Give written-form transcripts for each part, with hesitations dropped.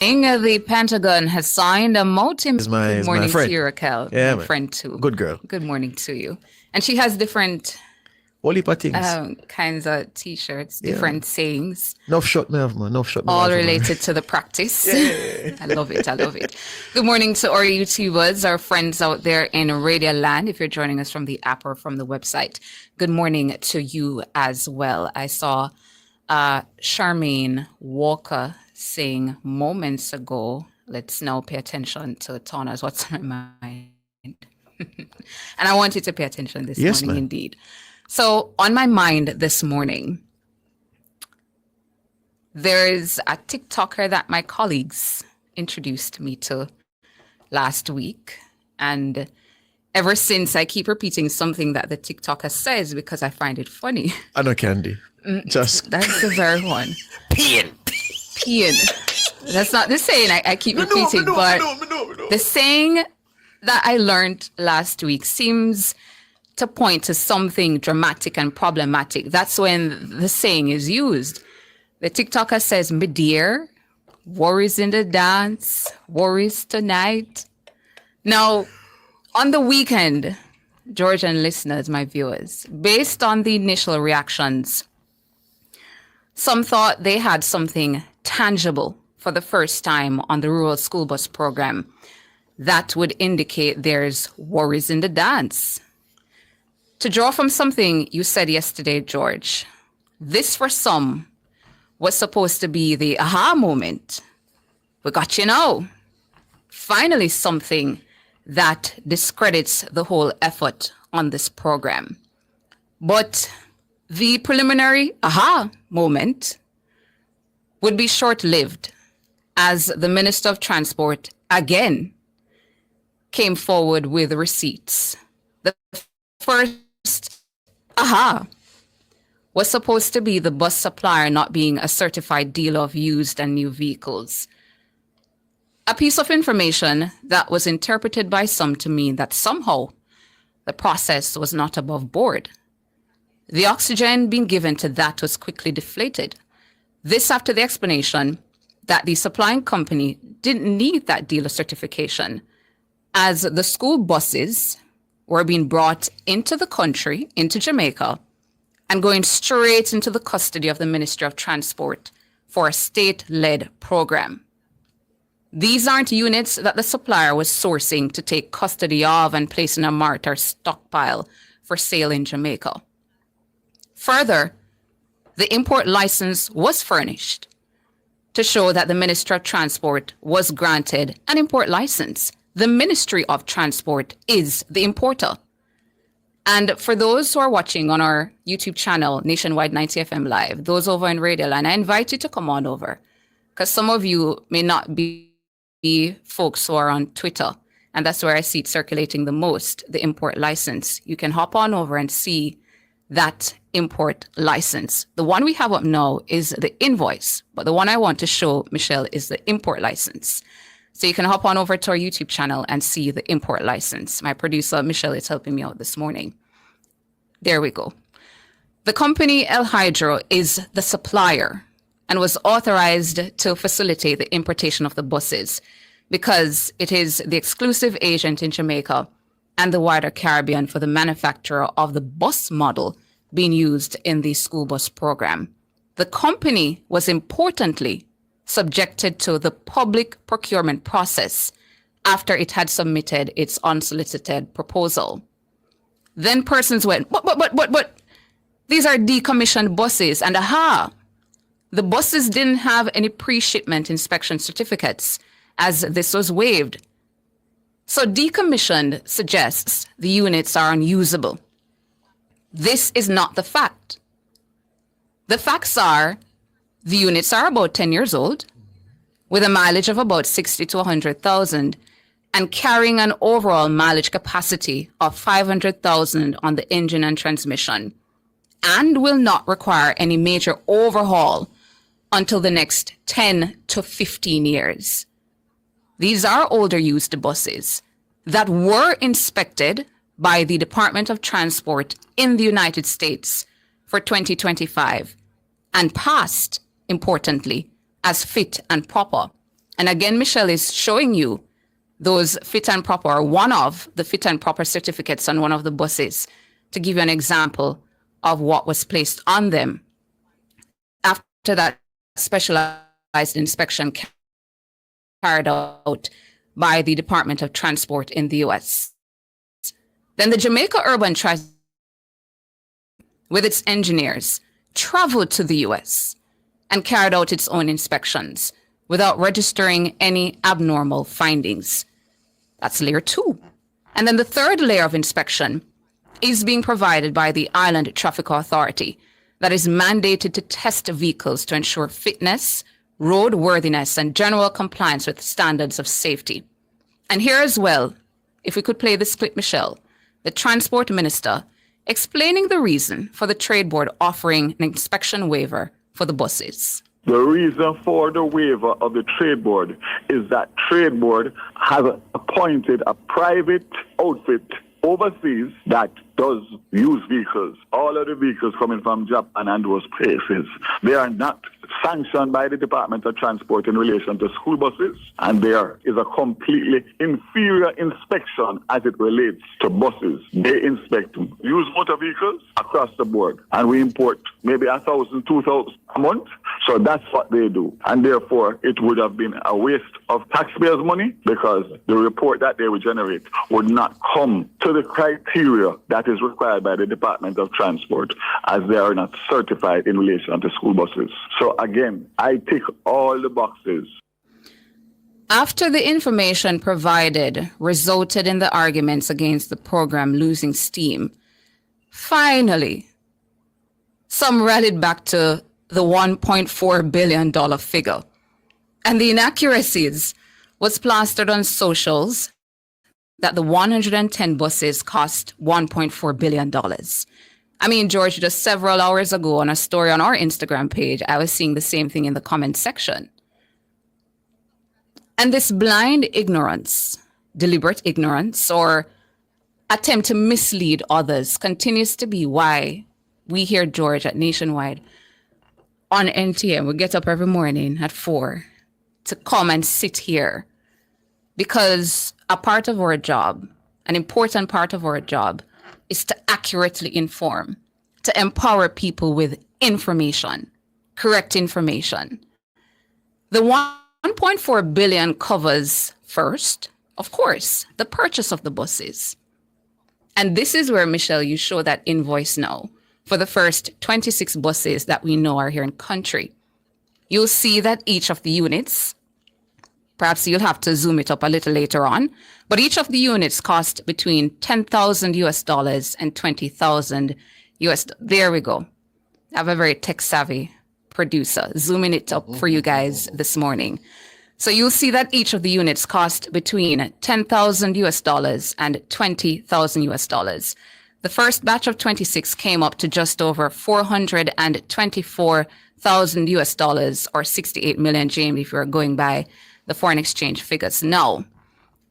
The Pentagon has signed a Is my Good morning friend. to you, Raquel. Yeah, my man. friend too. Good girl. Good morning to you. And she has different Whole heap of things. kinds of t-shirts, Yeah, different man. sayings, Enough shot me off, man. Enough shot me all off, man. related to the practice. Yeah. I love it. I love it. Good morning to our YouTubers, our friends out there in Radio Land. If you're joining us from the app or from the website, good morning to you as well. I saw Charmaine Walker saying moments ago, let's now pay attention to Tana's what's on my mind. And I want you to pay attention this Yes, morning, ma'am. indeed. So on my mind this morning, there's a TikToker that my colleagues introduced me to last week. And ever since, I keep repeating something that the TikToker says because I find it funny. I know candy. Just That's the very one. peeing. Peeing. That's not the saying I keep repeating, but the saying that I learned last week seems to point to something dramatic and problematic. That's when the saying is used. The TikToker says, "Me dear, worries in the dance, worries tonight." Now, on the weekend, Georgian listeners, my viewers, based on the initial reactions, some thought they had something tangible for the first time on the rural school bus program that would indicate there's worries in the dance. To draw from something you said yesterday, George, this for some was supposed to be the aha moment. We got you now. Finally, something that discredits the whole effort on this program. But the preliminary aha moment would be short-lived as the Minister of Transport again came forward with receipts. The first aha was supposed to be the bus supplier not being a certified dealer of used and new vehicles. A piece of information that was interpreted by some to mean that somehow the process was not above board. The oxygen being given to that was quickly deflated. This after the explanation that the supplying company didn't need that dealer certification, as the school buses were being brought into the country, into Jamaica, and going straight into the custody of the Ministry of Transport for a state-led program. These aren't units that the supplier was sourcing to take custody of and place in a mart or stockpile for sale in Jamaica. Further, the import license was furnished to show that the Ministry of Transport was granted an import license. The Ministry of Transport is the importer. And for those who are watching on our YouTube channel, Nationwide 90 FM Live, those over in Radio Land, I invite you to come on over because some of you may not be folks who are on Twitter, and that's where I see it circulating the most, the import license. You can hop on over and see that import license. The one we have up now is the invoice, but the one I want to show, Michelle, is the import license. So you can hop on over to our YouTube channel and see the import license. My producer, Michelle, is helping me out this morning. There we go. The company El Hydro is the supplier and was authorized to facilitate the importation of the buses because it is the exclusive agent in Jamaica and the wider Caribbean for the manufacturer of the bus model being used in the school bus program. The company was importantly subjected to the public procurement process after it had submitted its unsolicited proposal. Then persons went, but, these are decommissioned buses, and aha, the buses didn't have any pre-shipment inspection certificates as this was waived. So decommissioned suggests the units are unusable. This is not the fact. The facts are the units are about 10 years old with a mileage of about 60 to 100,000 and carrying an overall mileage capacity of 500,000 on the engine and transmission, and will not require any major overhaul until the next 10 to 15 years. These are older used buses that were inspected by the Department of Transport in the United States for 2025 and passed, importantly, as fit and proper. And again, Michelle is showing you those fit and proper, or one of the fit and proper certificates on one of the buses, to give you an example of what was placed on them after that specialized inspection carried out by the Department of Transport in the US. Then the Jamaica Urban Transit, with its engineers, traveled to the US and carried out its own inspections without registering any abnormal findings. That's layer 2. And then the third layer of inspection is being provided by the Island Traffic Authority, that is mandated to test vehicles to ensure fitness, roadworthiness, and general compliance with standards of safety. And here as well, if we could play this clip, Michelle, the Transport Minister explaining the reason for the Trade Board offering an inspection waiver for the buses. The reason for the waiver of the Trade Board is that Trade Board has appointed a private outfit overseas that does use vehicles. All of the vehicles coming from Japan and those places, they are not sanctioned by the Department of Transport in relation to school buses, and there is a completely inferior inspection as it relates to buses. They inspect used motor vehicles across the board, and we import maybe 1,000, 2,000 a month. So that's what they do. And therefore, it would have been a waste of taxpayers' money, because the report that they would generate would not come to the criteria that is required by the Department of Transport, as they are not certified in relation to school buses. So again, I tick all the boxes. After the information provided resulted in the arguments against the program losing steam, finally, some rallied back to the $1.4 billion figure. And the inaccuracies was plastered on socials that the 110 buses cost $1.4 billion. I mean, George, just several hours ago on a story on our Instagram page, I was seeing the same thing in the comment section. And this blind ignorance, deliberate ignorance, or attempt to mislead others continues to be why we here, George, at Nationwide, on NTM, we get up every morning at 4 to come and sit here, because a part of our job, an important part of our job, is to accurately inform, to empower people with information, correct information. The 1.4 billion covers first, of course, the purchase of the buses. And this is where, Michelle, you show that invoice now for the first 26 buses that we know are here in country. You'll see that each of the units, perhaps you'll have to zoom it up a little later on, but each of the units cost between $10,000 and $20,000. There we go. I have a very tech-savvy producer zooming it up for you guys this morning. So you'll see that each of the units cost between $10,000 and $20,000. The first batch of 26 came up to just over $424,000 or 68 million, Jamie, if you're going by the foreign exchange figures. Now,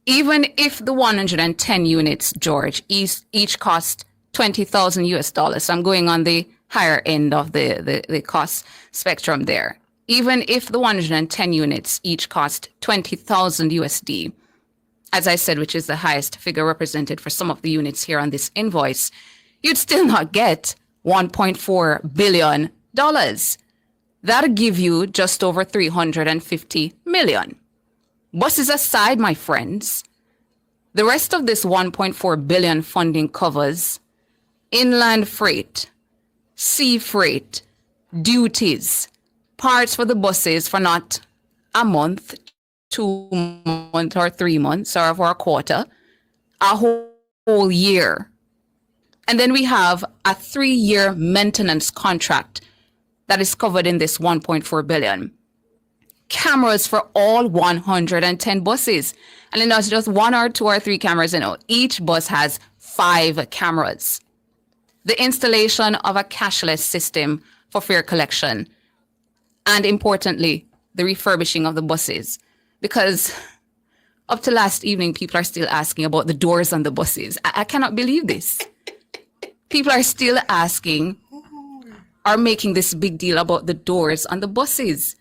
even if the 110 units, George, each cost $20,000, so I'm going on the higher end of the cost spectrum there. Even if the 110 units each cost $20,000, as I said, which is the highest figure represented for some of the units here on this invoice, you'd still not get $1.4 billion. That'll give you just over 350 million. Buses aside, my friends, the rest of this 1.4 billion funding covers inland freight, sea freight, duties, parts for the buses for not a month, 2 months or 3 months or for a quarter, a whole year. And then we have a 3-year maintenance contract that is covered in this 1.4 billion. Cameras for all 110 buses. And then not just 1 or 2 or 3 cameras, each bus has 5 cameras. The installation of a cashless system for fare collection. And importantly, the refurbishing of the buses. Because up to last evening, people are still asking about the doors on the buses. I cannot believe this. People are still asking, are making this big deal about the doors on the buses.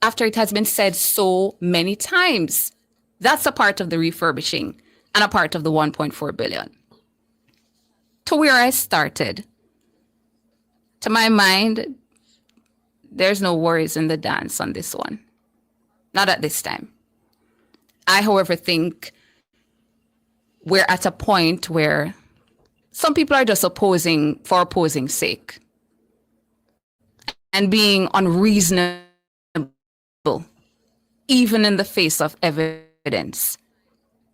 after it has been said so many times. That's a part of the refurbishing and a part of the 1.4 billion. To where I started, to my mind, there's no worries in the dance on this one. Not at this time. I, however, think we're at a point where some people are just opposing for opposing's sake and being unreasonable, even in the face of evidence.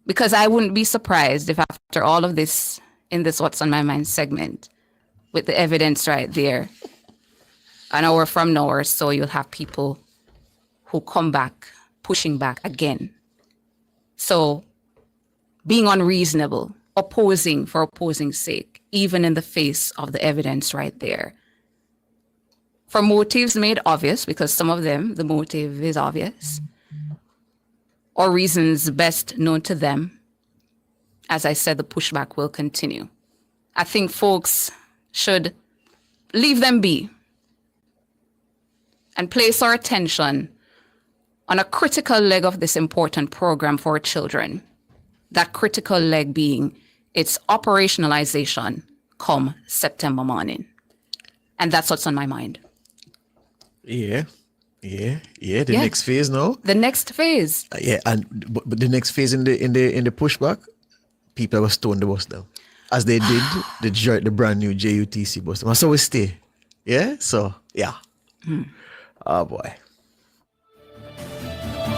Because I wouldn't be surprised if after all of this, in this What's on My Mind segment, with the evidence right there, an hour from now or so, you'll have people who come back, pushing back again. So being unreasonable, opposing for opposing's sake, even in the face of the evidence right there. For motives made obvious, because some of them, the motive is obvious, or reasons best known to them, as I said, the pushback will continue. I think folks should leave them be and place our attention on a critical leg of this important program for our children. That critical leg being its operationalization come September morning. And that's what's on my mind. Yeah. The next phase now. The next phase. But the next phase in the pushback, people were stoned the bus down, as they did the brand new JUTC bus down. So we stay. Yeah. So yeah. Oh boy.